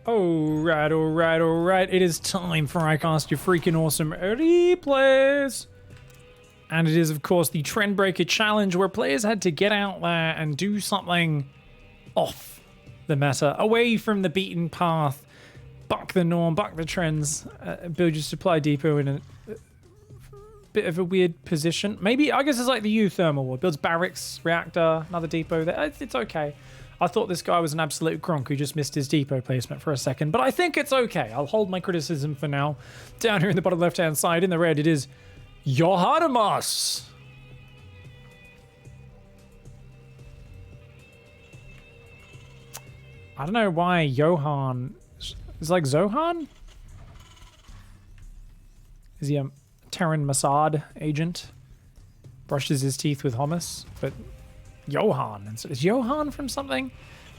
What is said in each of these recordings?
Alright, alright, alright. It is time for I Cast Your Freaking Awesome Replays. And it is, of course, the Trend Breaker Challenge where players had to get out there and do something off the meta, away from the beaten path, buck the norm, buck the trends, build your supply depot in a bit of a weird position. Maybe, I guess it's like the U-Thermal War. Builds barracks, reactor, another depot there. It's okay. I thought this guy was an absolute cronk who just missed his depot placement for a second, but I think it's okay. I'll hold my criticism for now. Down here in the bottom left-hand side, in the red, it is Johannes. I don't know why Johan is like Zohan? Is he a Terran Mossad agent? Brushes his teeth with hummus, but Johan. And so is Johan from something?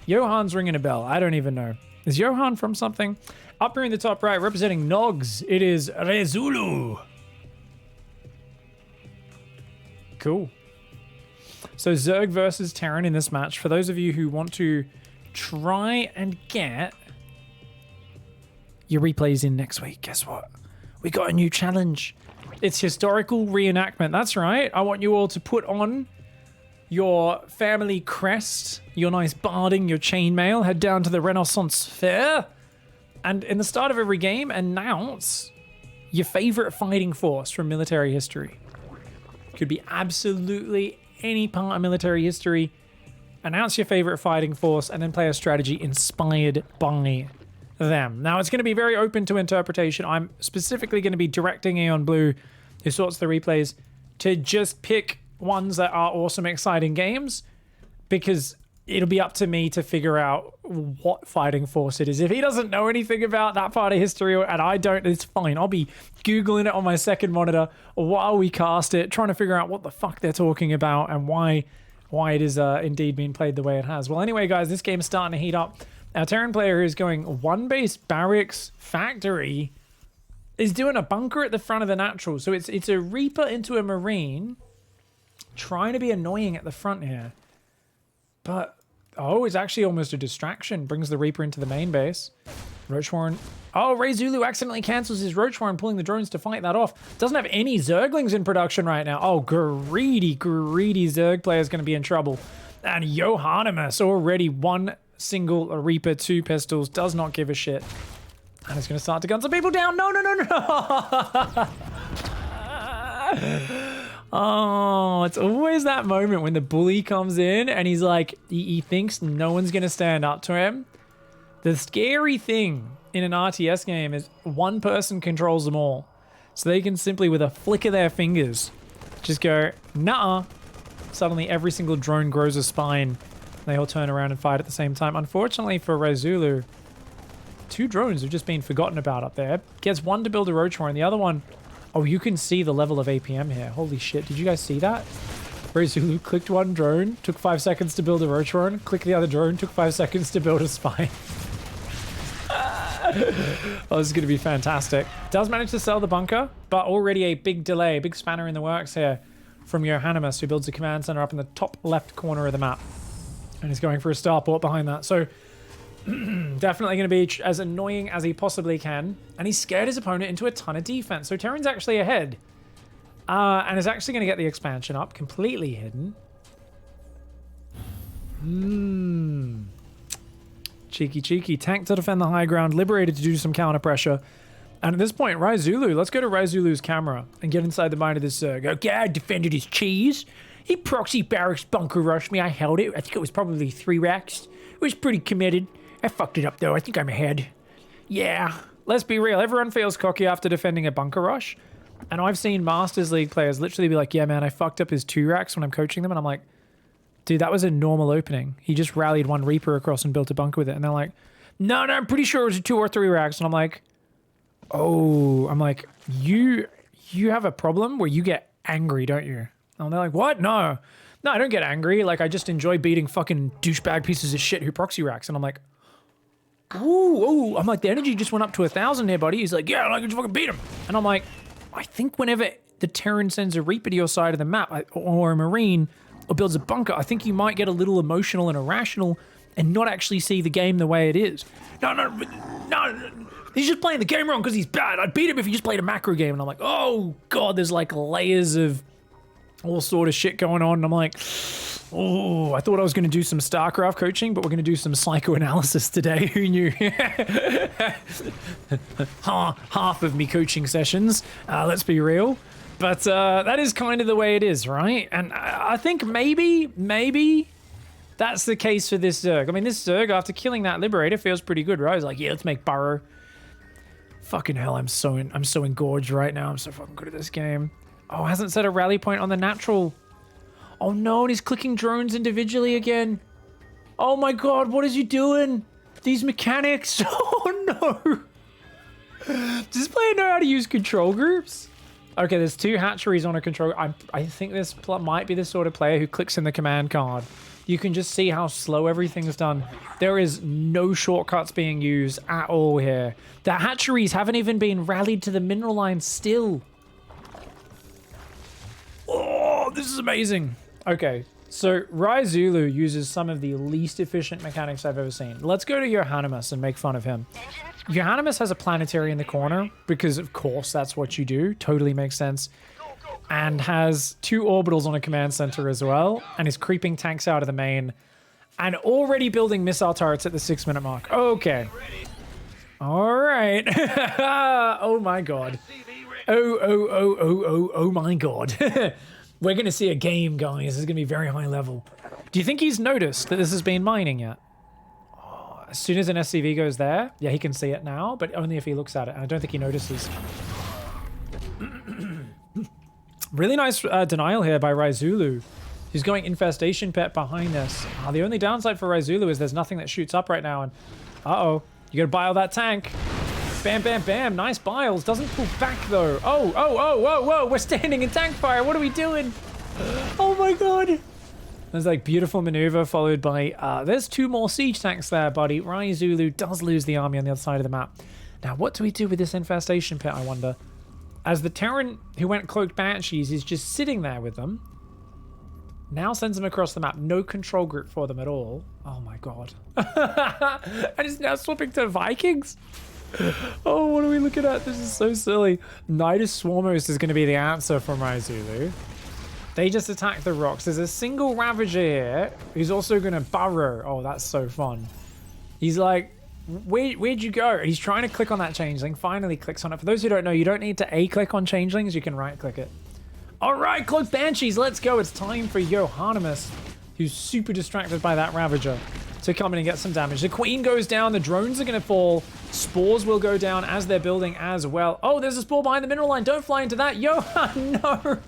Johan's ringing a bell. I don't even know. Is Johan from something? Up here in the top right, representing Nogs, it is Rezulu. Cool. So ZERG versus TERRAN in this match. For those of you who want to try and get your replays in next week, guess what? We got a new challenge. It's historical reenactment. That's right. I want you all to put on your family crest, your nice barding, your chainmail, head down to the Renaissance Fair, and in the start of every game, announce your favorite fighting force from military history. Could be absolutely any part of military history. Announce your favorite fighting force, and then play a strategy inspired by them. Now, it's going to be very open to interpretation. I'm specifically going to be directing Aeon Blue, who sorts the replays, to just pick ones that are awesome, exciting games, because it'll be up to me to figure out what fighting force it is. If he doesn't know anything about that part of history, and I don't, it's fine. I'll be Googling it on my second monitor while we cast it, trying to figure out what the fuck they're talking about and why it is indeed being played the way it has. Well, anyway, guys, this game's starting to heat up. Our Terran player is going one base barracks factory, is doing a bunker at the front of the natural. So it's a Reaper into a Marine, trying to be annoying at the front here. But, oh, it's actually almost a distraction. Brings the Reaper into the main base. Roach Warren. Oh, Ray Zulu accidentally cancels his Roach Warren, pulling the drones to fight that off. Doesn't have any Zerglings in production right now. Oh, greedy Zerg player is going to be in trouble. And Johannes, already one single Reaper, 2 pistols, does not give a shit. And it's going to start to gun some people down. No. Oh, it's always that moment when the bully comes in and he's like, he thinks no one's going to stand up to him. The scary thing in an RTS game is one person controls them all. So they can simply, with a flick of their fingers, just go, nah. Suddenly every single drone grows a spine. They all turn around and fight at the same time. Unfortunately for Rezulu, 2 drones have just been forgotten about up there. Gets one to build a Roach Warren, the other one, oh, you can see the level of APM here. Holy shit, did you guys see that? Rezulu clicked one drone, took 5 seconds to build a Roach Warren, clicked the other drone, took 5 seconds to build a spine. Oh, this is going to be fantastic. Does manage to sell the bunker, but already a big delay, big spanner in the works here from Johannes, who builds a command center up in the top left corner of the map. And he's going for a starport behind that. So definitely going to be as annoying as he possibly can. And he's scared his opponent into a ton of defense. So Terran's actually ahead. And is actually going to get the expansion up, completely hidden. Cheeky. Tank to defend the high ground, liberated to do some counter pressure. And at this point, Rai Zulu, let's go to Rai Zulu's camera and get inside the mind of this Zerg. Okay, I defended his cheese. He proxy barracks bunker rushed me. I held it. I think it was probably 3 racks. It was pretty committed. I fucked it up though. I think I'm ahead. Yeah. Let's be real. Everyone feels cocky after defending a bunker rush. And I've seen Masters League players literally be like, yeah, man, I fucked up his 2 racks when I'm coaching them. And I'm like, dude, that was a normal opening. He just rallied one Reaper across and built a bunker with it. And they're like, no, I'm pretty sure it was a 2 or 3 racks. And I'm like, oh, you have a problem where you get angry, don't you? And they're like, what? No, I don't get angry. Like, I just enjoy beating fucking douchebag pieces of shit who proxy racks. And I'm like, ooh. I'm like, the energy just went up to 1,000 here, buddy. He's like, yeah, I can just fucking beat him. And I'm like, I think whenever the Terran sends a Reaper to your side of the map, or a Marine, or builds a bunker, I think you might get a little emotional and irrational and not actually see the game the way it is. No. He's just playing the game wrong because he's bad. I'd beat him if he just played a macro game. And I'm like, oh god, there's like layers of all sort of shit going on. And I'm like, oh, I thought I was going to do some StarCraft coaching, but we're going to do some psychoanalysis today. Who knew? Half of me coaching sessions, let's be real. But that is kind of the way it is, right? And I think maybe that's the case for this Zerg. I mean, this Zerg, after killing that Liberator, feels pretty good, right? He's like, yeah, let's make Burrow. Fucking hell, I'm so engorged right now. I'm so fucking good at this game. Oh, hasn't set a rally point on the natural. Oh no, and he's clicking drones individually again. Oh my god, what is he doing? These mechanics. Oh no. Does this player know how to use control groups? Okay, there's 2 hatcheries on a control. I think this might be the sort of player who clicks in the command card. You can just see how slow everything's done. There is no shortcuts being used at all here. The hatcheries haven't even been rallied to the mineral line still. Oh, this is amazing. Okay, so Ryzulu uses some of the least efficient mechanics I've ever seen. Let's go to Johannemus and make fun of him. Johannemus has a planetary in the corner because, of course, that's what you do. Totally makes sense. And has 2 orbitals on a command center as well, and is creeping tanks out of the main, and already building missile turrets at the 6-minute mark. Okay. All right. Oh my god. Oh my god. We're going to see a game, guys. This is going to be very high level. Do you think he's noticed that this has been mining yet? Oh, as soon as an SCV goes there, yeah, he can see it now, but only if he looks at it, and I don't think he notices. Really nice denial here by Ryzulu. He's going Infestation Pet behind this. The only downside for Ryzulu is there's nothing that shoots up right now. And uh-oh, you gotta bile that tank. Bam, bam, bam. Nice biles. Doesn't pull back though. Oh, whoa. We're standing in tank fire. What are we doing? Oh my god. There's like beautiful maneuver followed by, there's 2 more siege tanks there, buddy. Ryzulu does lose the army on the other side of the map. Now, what do we do with this Infestation Pit, I wonder? As the Terran who went Cloaked Banshees is just sitting there with them. Now sends them across the map. No control group for them at all. Oh my god. And it's now swapping to Vikings? Oh, what are we looking at? This is so silly. Nidus Swarmos is going to be the answer from Ryzulu. They just attack the rocks. There's a single Ravager here who's also going to burrow. Oh, that's so fun. He's like, where'd you go? He's trying to click on that changeling. Finally clicks on it. For those who don't know, you don't need to A-click on changelings. You can right-click it. All right, Cloaked Banshees, let's go. It's time for Johannemus, who's super distracted by that Ravager, to come in and get some damage. The Queen goes down. The drones are going to fall. Spores will go down as they're building as well. Oh, there's a spore behind the mineral line. Don't fly into that. Johan, no.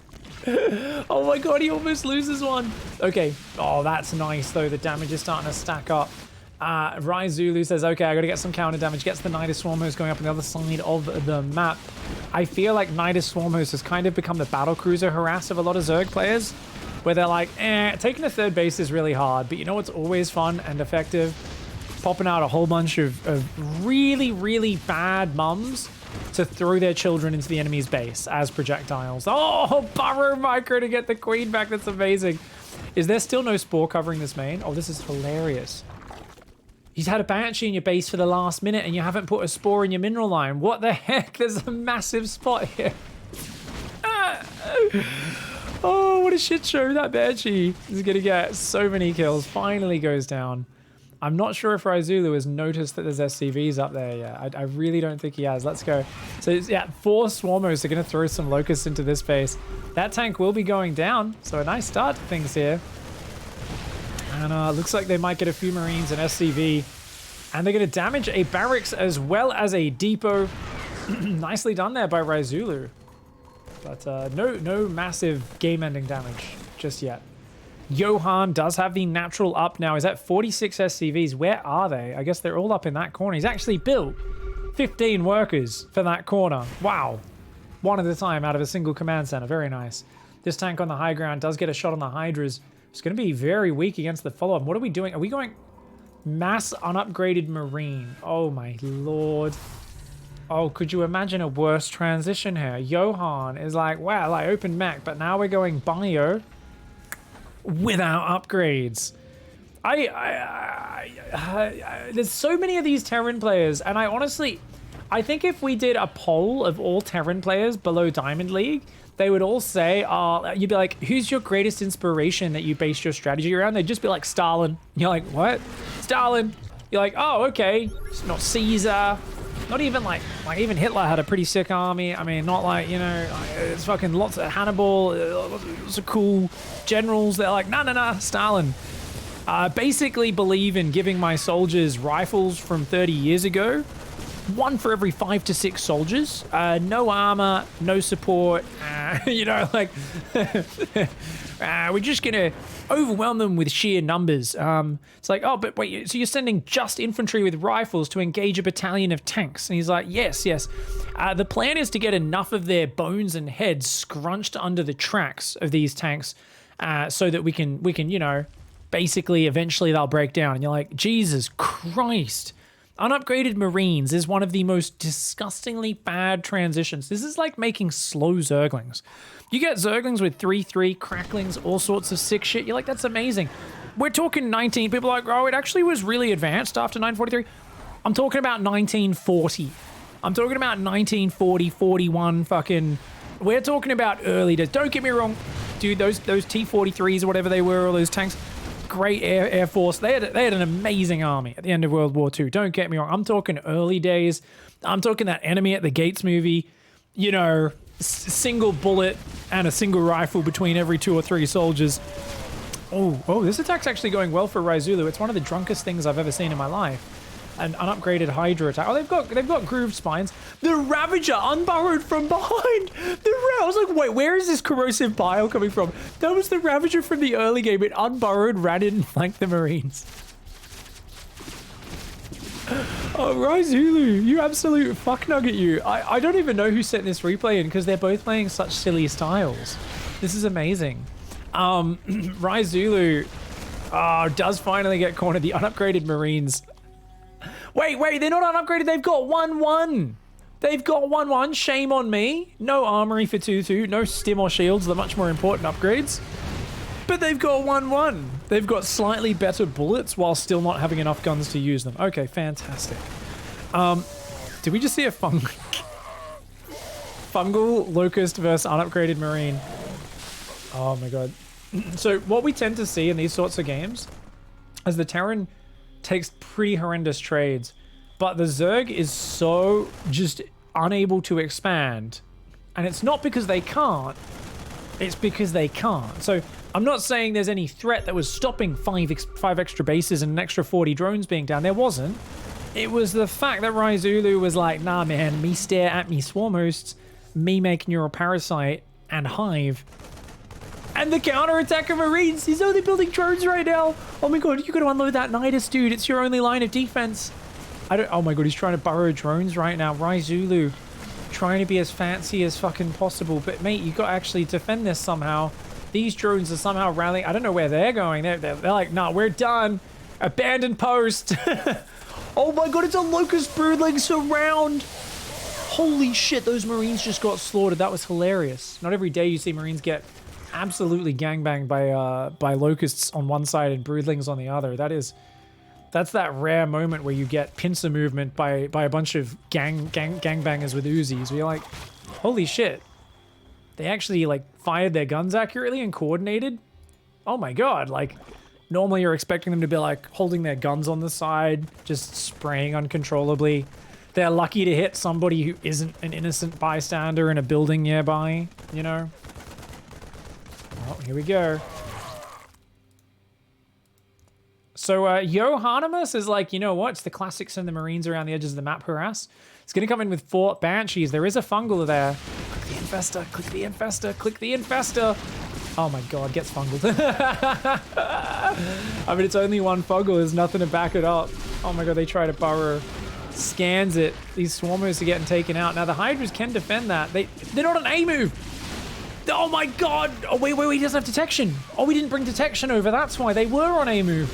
Oh my god, he almost loses one. Okay. Oh, that's nice, though. The damage is starting to stack up. Ryzulu says, okay, I gotta get some counter damage. Gets the Nidus Swarmos going up on the other side of the map. I feel like Nidus Swarmos has kind of become the battlecruiser harass of a lot of Zerg players, where they're like, taking a 3rd base is really hard, but you know what's always fun and effective? Popping out a whole bunch of really, really bad mums to throw their children into the enemy's base as projectiles. Oh, Burrow Micro to get the Queen back. That's amazing. Is there still no spore covering this main? Oh, this is hilarious. He's had a Banshee in your base for the last minute and you haven't put a spore in your mineral line. What the heck? There's a massive spot here. Oh, what a shit show. That Banshee is going to get so many kills. Finally goes down. I'm not sure if Ryzulu has noticed that there's SCVs up there yet. I really don't think he has. Let's go. So, yeah, 4 Swarmos are going to throw some Locusts into this base. That tank will be going down. So a nice start to things here. And looks like they might get a few Marines and SCV. And they're going to damage a barracks as well as a depot. Nicely done there by Ryzulu. But no massive game-ending damage just yet. Johan does have the natural up now. He's at 46 SCVs. Where are they? I guess they're all up in that corner. He's actually built 15 workers for that corner. Wow. One at a time out of a single command center. Very nice. This tank on the high ground does get a shot on the Hydras. It's going to be very weak against the follow-up. What are we doing? Are we going mass unupgraded Marine? Oh my lord. Oh, could you imagine a worse transition here? Johan is like, well, I opened mech, but now we're going bio without upgrades. there's so many of these Terran players, and I think if we did a poll of all Terran players below Diamond League, they would all say, you'd be like, who's your greatest inspiration that you based your strategy around? They'd just be like, Stalin. You're like, what? Stalin. You're like, oh, okay. It's not Caesar. Not even like even Hitler had a pretty sick army. I mean, not like, you know, it's fucking lots of Hannibal, lots of cool generals. They're like, nah, Stalin. Basically believe in giving my soldiers rifles from 30 years ago. One for every 5 to 6 soldiers. No armor, no support. You know, like, we're just gonna overwhelm them with sheer numbers. It's like, oh, but wait, so you're sending just infantry with rifles to engage a battalion of tanks? And he's like, yes. The plan is to get enough of their bones and heads scrunched under the tracks of these tanks, so that we can, you know, basically eventually they'll break down. And you're like, Jesus Christ. Unupgraded Marines is one of the most disgustingly bad transitions. This is like making slow Zerglings. You get Zerglings with 3/3, cracklings, all sorts of sick shit. You're like, that's amazing. We're talking 19. People are like, oh, it actually was really advanced after 943. I'm talking about 1940. I'm talking about 1940, 41 fucking... We're talking about early days. Don't get me wrong, dude, those T-43s or whatever they were, all those tanks... Great air force. They had an amazing army at the end of World War II. Don't get me wrong. I'm talking early days. I'm talking that Enemy at the Gates movie. You know, single bullet and a single rifle between every 2 or 3 soldiers. Oh, this attack's actually going well for Raizulu. It's one of the drunkest things I've ever seen in my life. An unupgraded Hydra attack. Oh, they've got grooved spines. The Ravager unburrowed from behind. I was like, wait, where is this corrosive bile coming from? That was the Ravager from the early game. It unburrowed, ran in, and flanked the Marines. Oh, Raizulu, you absolute fucknugget, you. I don't even know who sent this replay in because they're both playing such silly styles. This is amazing. Raizulu does finally get cornered. The unupgraded Marines. Wait, they're not unupgraded. They've got 1-1. They've got 1-1. Shame on me. No armory for 2-2. No stim or shields, the much more important upgrades. But they've got 1-1. They've got slightly better bullets while still not having enough guns to use them. Okay, fantastic. Did we just see a fungal locust versus unupgraded marine? Oh my god. So what we tend to see in these sorts of games is the Terran takes pretty horrendous trades, but the Zerg is so just unable to expand, and it's not because they can't, it's because they can't. So I'm not saying there's any threat that was stopping five extra bases and an extra 40 drones being down. There wasn't. It was the fact that Raizulu was like, nah man, me stare at me swarm hosts, me make neuroparasite and hive. And the counter-attack of Marines, he's only building drones right now. Oh my god, you gotta unload that Nidus, dude. It's your only line of defense. Oh my god, he's trying to burrow drones right now. Raizulu, trying to be as fancy as fucking possible. But mate, you gotta actually defend this somehow. These drones are somehow rallying. I don't know where they're going. They're like, nah, we're done. Abandoned post. Oh my god, it's a Locust Broodling surround. Holy shit, those Marines just got slaughtered. That was hilarious. Not every day you see Marines get absolutely gangbanged by locusts on one side and broodlings on the other. That's that rare moment where you get pincer movement by a bunch of gangbangers with Uzis. We're like, holy shit. They actually like fired their guns accurately and coordinated. Oh my god, like normally you're expecting them to be like holding their guns on the side, just spraying uncontrollably. They're lucky to hit somebody who isn't an innocent bystander in a building nearby, you know? Oh, here we go. So Yohanimus is like, you know what? It's the classics and the Marines around the edges of the map harass. It's going to come in with 4 Banshees. There is a fungal there. Click the infester, click the infester, click the infester. Oh my god, gets fungled. I mean, it's only one fungal. There's nothing to back it up. Oh my god, they try to burrow. Scans it. These swarmers are getting taken out. Now the Hydras can defend that. They're not an A move. Oh my god! Oh wait, he doesn't have detection. Oh, we didn't bring detection over. That's why they were on A move.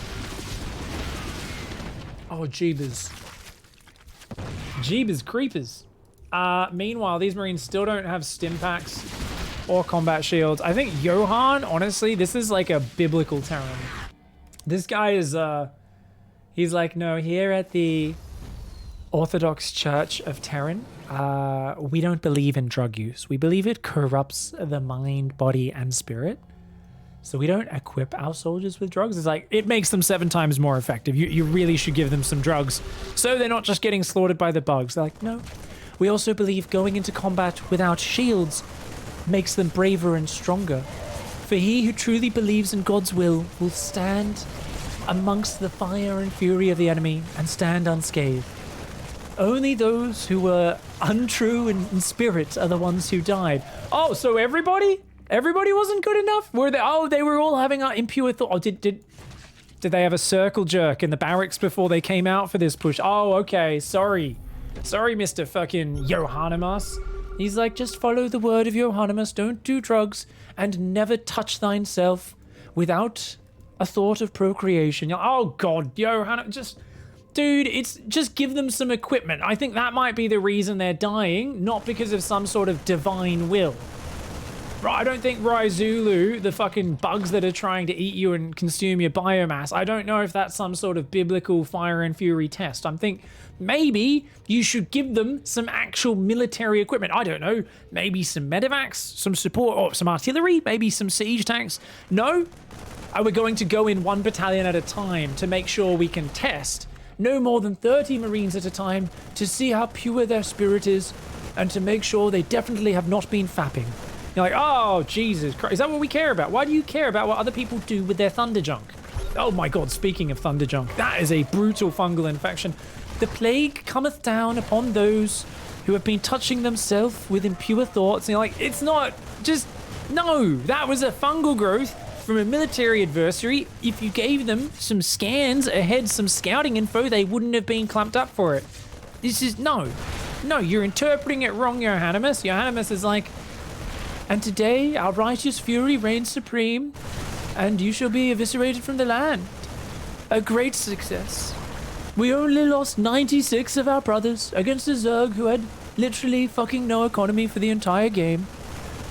Oh, jeebus. Jeebus creepers. Meanwhile, these Marines still don't have stim packs or combat shields. I think Johan, honestly, this is like a biblical Terran. This guy is, He's like, no, here at the Orthodox Church of TERRAN, we don't believe in drug use. We believe it corrupts the mind, body, and spirit. So we don't equip our soldiers with drugs. It's like, it makes them 7 times more effective. You really should give them some drugs so they're not just getting slaughtered by the bugs. They're like, no. We also believe going into combat without shields makes them braver and stronger. For he who truly believes in God's will stand amongst the fire and fury of the enemy and stand unscathed. Only those who were untrue in spirit are the ones who died. Oh, so everybody? Everybody wasn't good enough? Were they? Oh, they were all having an impure thought. Oh, did they have a circle jerk in the barracks before they came out for this push? Oh, okay. Sorry, Mr. fucking Johannemus. He's like, just follow the word of Johannemus. Don't do drugs and never touch thyself without a thought of procreation. Oh God, Johannemus, just. Dude, it's just give them some equipment. I think that might be the reason they're dying, not because of some sort of divine will. I don't think Raizulu, the fucking bugs that are trying to eat you and consume your biomass, I don't know if that's some sort of biblical fire and fury test. I think maybe you should give them some actual military equipment. I don't know, maybe some medevacs, some support, or some artillery, maybe some siege tanks. No, we're going to go in 1 battalion at a time to make sure we can test no more than 30 Marines at a time to see how pure their spirit is and to make sure they definitely have not been fapping. You're like, oh, Jesus Christ. Is that what we care about? Why do you care about what other people do with their thunder junk? Oh my God, speaking of thunder junk, that is a brutal fungal infection. The plague cometh down upon those who have been touching themselves with impure thoughts. And you're like, it's not just, no, that was a fungal growth from a military adversary. If you gave them some scans ahead, some scouting info, they wouldn't have been clamped up for it. This is, no, you're interpreting it wrong, Johannemus. Johannemus is like, and today our righteous fury reigns supreme, and you shall be eviscerated from the land. A great success. We only lost 96 of our brothers against a ZERG who had literally fucking no economy for the entire game.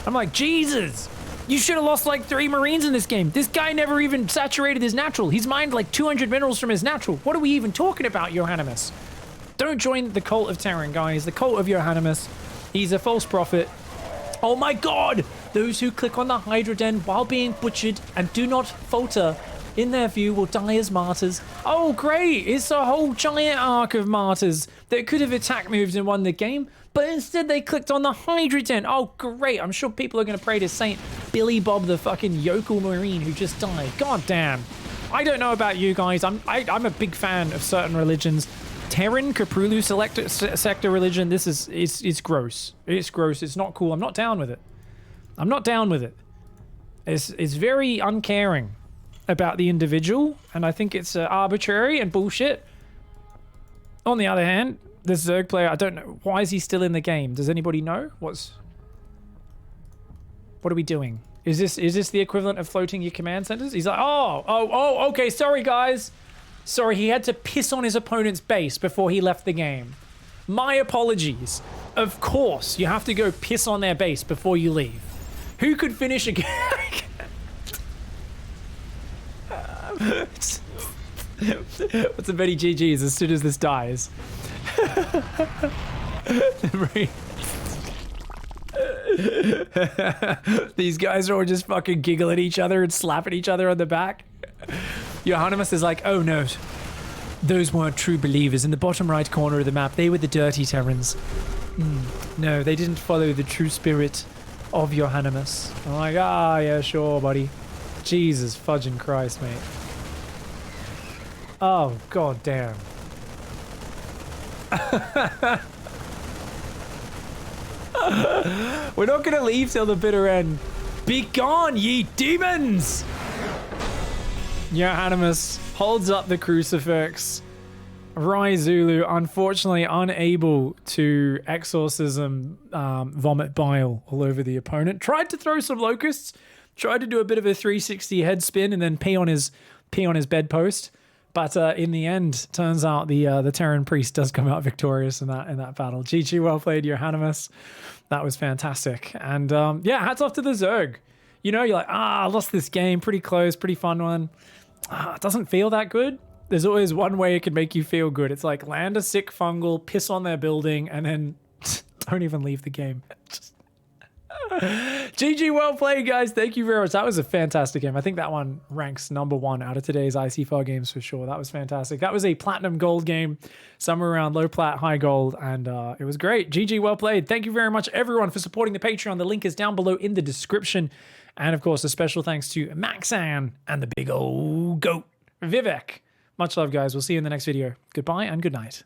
I'm like, Jesus! You should have lost like 3 Marines in this game. This guy never even saturated his natural. He's mined like 200 minerals from his natural. What are we even talking about, Johannemus? Don't join the cult of TERRAN, guys. The cult of Johannemus. He's a false prophet. Oh my God! Those who click on the Hydra Den while being butchered and do not falter in their view will die as martyrs. Oh great! It's a whole giant arc of martyrs that could have attack moves and won the game, but instead they clicked on the Hydra Den. Oh great! I'm sure people are going to pray to Saint Billy Bob, the fucking yokel marine who just died. God damn! I don't know about you guys. I'm a big fan of certain religions. TERRAN, Caprulu sector religion. This is it's gross. It's gross. It's not cool. I'm not down with it. I'm not down with it. It's very uncaring about the individual, and I think it's arbitrary and bullshit. On the other hand, the ZERG player, I don't know, why is he still in the game? Does anybody know? What are we doing? Is this the equivalent of floating your command centers? He's like, oh, okay, sorry guys. Sorry, he had to piss on his opponent's base before he left the game. My apologies. Of course, you have to go piss on their base before you leave. Who could finish a game? What's a Betty GG's as soon as this dies? These guys are all just fucking giggling at each other and slapping each other on the back. Johannemus is like, oh no, those weren't true believers. In the bottom right corner of the map, they were the dirty Terrans. No, they didn't follow the true spirit of Johannemus. I'm like, yeah, sure, buddy. Jesus fudging Christ, mate. Oh, god damn. We're not gonna leave till the bitter end. Be gone, ye demons! Johannemus holds up the crucifix. Raizulu, unfortunately unable to exorcism vomit bile all over the opponent. Tried to throw some locusts. Tried to do a bit of a 360 head spin and then pee on his bedpost. But in the end, turns out the TERRAN priest does come out victorious in that battle. GG, well played, Johannemus. That was fantastic. And yeah, hats off to the ZERG. You know, you're like, I lost this game. Pretty close, pretty fun one. It doesn't feel that good. There's always one way it can make you feel good. It's like land a sick fungal, piss on their building, and then don't even leave the game. GG, well played, guys. Thank you very much. That was a fantastic game. I think that one ranks #1 out of today's ICYFAR games for sure. That was fantastic. That was a platinum gold game, somewhere around low plat, high gold, and it was great. GG, well played. Thank you very much, everyone, for supporting the Patreon. The link is down below in the description. And of course, a special thanks to Maxan and the big old goat, Vivek. Much love, guys. We'll see you in the next video. Goodbye and good night.